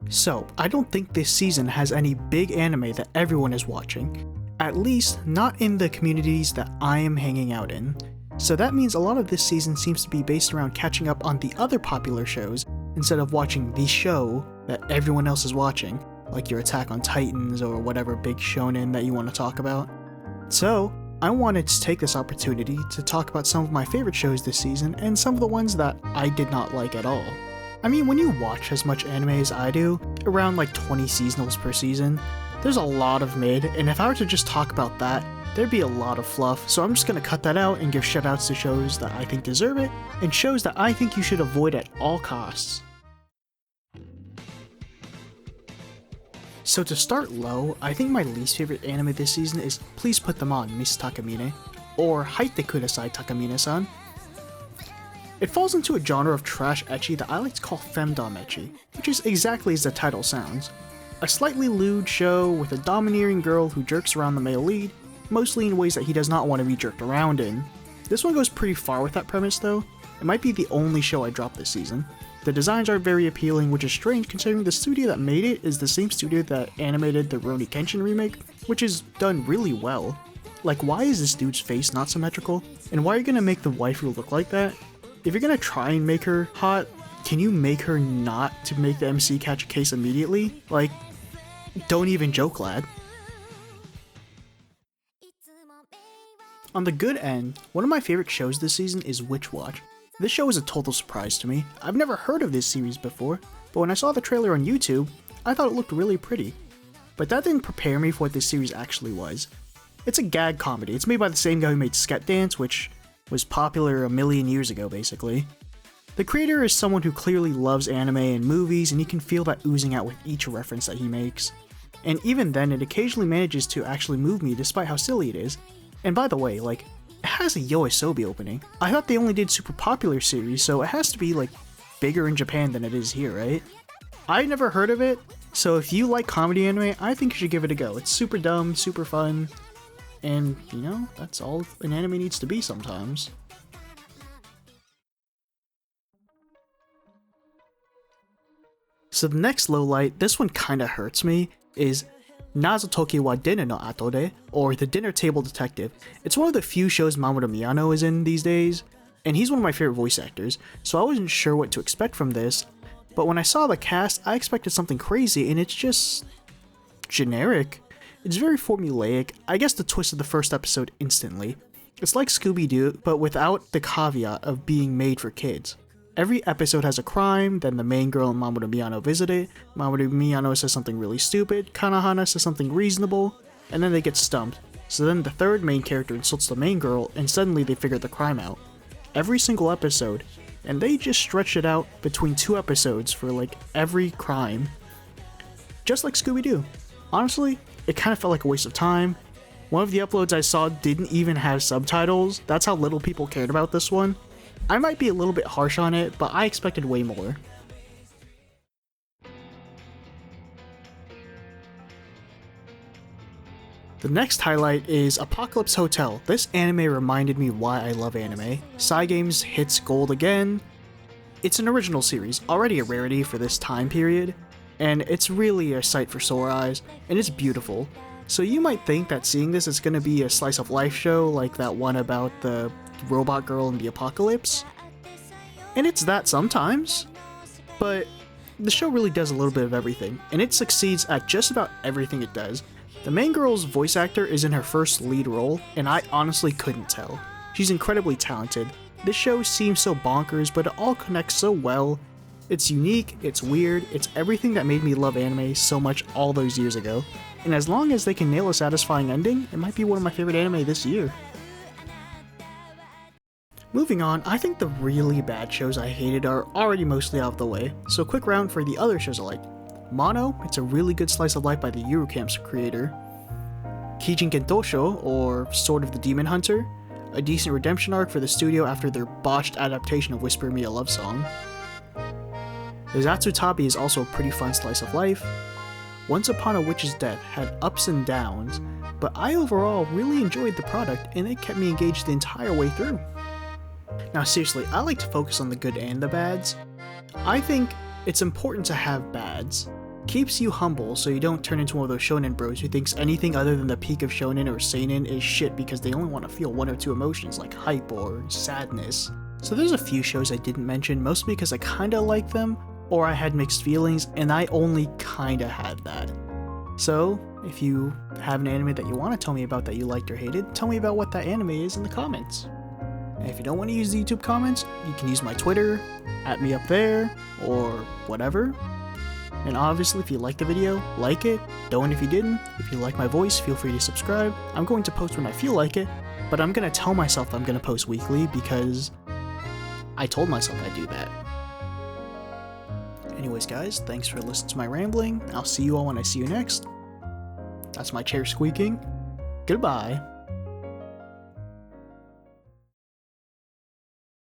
So, I don't think this season has any big anime that everyone is watching, at least not in the communities that I am hanging out in. So that means a lot of this season seems to be based around catching up on the other popular shows instead of watching the show that everyone else is watching, like your Attack on Titans or whatever big shonen that you want to talk about. So, I wanted to take this opportunity to talk about some of my favorite shows this season and some of the ones that I did not like at all. I mean, when you watch as much anime as I do, around like 20 seasonals per season, there's a lot of mid, and if I were to just talk about that, there'd be a lot of fluff, so I'm just gonna cut that out and give shoutouts to shows that I think deserve it, and shows that I think you should avoid at all costs. So to start low, I think my least favorite anime this season is Please Put Them On, Miss Takamine, or Haite Kudasai Takamine-san. It falls into a genre of trash ecchi that I like to call femdom ecchi, which is exactly as the title sounds. A slightly lewd show with a domineering girl who jerks around the male lead, mostly in ways that he does not want to be jerked around in. This one goes pretty far with that premise though. It might be the only show I dropped this season. The designs are very appealing, which is strange considering the studio that made it is the same studio that animated the Rurouni Kenshin remake, which is done really well. Like, why is this dude's face not symmetrical? And why are you gonna make the waifu look like that? If you're gonna try and make her hot, can you make her not to make the MC catch a case immediately? Like, don't even joke, lad. On the good end, one of my favorite shows this season is Witch Watch. This show was a total surprise to me. I've never heard of this series before, but when I saw the trailer on YouTube, I thought it looked really pretty. But that didn't prepare me for what this series actually was. It's a gag comedy. It's made by the same guy who made Sket Dance, which was popular a million years ago, basically. The creator is someone who clearly loves anime and movies, and you can feel that oozing out with each reference that he makes. And even then, it occasionally manages to actually move me despite how silly it is. And by the way, like, it has a Yoasobi opening. I thought they only did super popular series, so it has to be, like, bigger in Japan than it is here, right? I never heard of it, so if you like comedy anime, I think you should give it a go. It's super dumb, super fun, and, you know, that's all an anime needs to be sometimes. So the next lowlight, this one kinda hurts me, is Nazotoki wa Dinner no Ato de, or The Dinner Table Detective. It's one of the few shows Mamoru Miyano is in these days, and he's one of my favorite voice actors, so I wasn't sure what to expect from this, but when I saw the cast, I expected something crazy, and it's just generic. It's very formulaic. I guess the twist of the first episode instantly. It's like Scooby-Doo, but without the caveat of being made for kids. Every episode has a crime, then the main girl and Mamoru Miyano visit it, Mamoru Miyano says something really stupid, Kanahana says something reasonable, and then they get stumped. So then the third main character insults the main girl, and suddenly they figure the crime out. Every single episode, and they just stretch it out between 2 episodes for like every crime. Just like Scooby-Doo. Honestly, it kind of felt like a waste of time. One of the uploads I saw didn't even have subtitles. That's how little people cared about this one. I might be a little bit harsh on it, but I expected way more. The next highlight is Apocalypse Hotel. This anime reminded me why I love anime. Cygames hits gold again. It's an original series, already a rarity for this time period, and it's really a sight for sore eyes, and it's beautiful. So you might think that seeing this is going to be a slice of life show like that one about the robot girl in the apocalypse. And it's that sometimes, but the show really does a little bit of everything, and it succeeds at just about everything it does. The main girl's voice actor is in her first lead role, and I honestly couldn't tell. She's incredibly talented. This show seems so bonkers, but it all connects so well. It's unique, it's weird, it's everything that made me love anime so much all those years ago. And as long as they can nail a satisfying ending, it might be one of my favorite anime this year. Moving on, I think the really bad shows I hated are already mostly out of the way, so quick round for the other shows I liked. Mono, it's a really good slice of life by the Eurocamp's creator. Kijin Gentosho, or Sword of the Demon Hunter, a decent redemption arc for the studio after their botched adaptation of Whisper Me a Love Song. The Zatsutabi is also a pretty fun slice of life. Once Upon a Witch's Death had ups and downs, but I overall really enjoyed the product and it kept me engaged the entire way through. Now seriously, I like to focus on the good and the bads. I think it's important to have bads, keeps you humble so you don't turn into one of those shonen bros who thinks anything other than the peak of shonen or seinen is shit because they only want to feel one or two emotions like hype or sadness. So there's a few shows I didn't mention, mostly because I kinda like them, or I had mixed feelings, and I only kinda had that. So, if you have an anime that you want to tell me about that you liked or hated, tell me about what that anime is in the comments. And if you don't want to use the YouTube comments, you can use my Twitter, at me up there, or whatever. And obviously, if you liked the video, like it. Don't if you didn't. If you like my voice, feel free to subscribe. I'm going to post when I feel like it, but I'm going to tell myself I'm going to post weekly because I told myself I'd do that. Anyways, guys, thanks for listening to my rambling. I'll see you all when I see you next. That's my chair squeaking. Goodbye.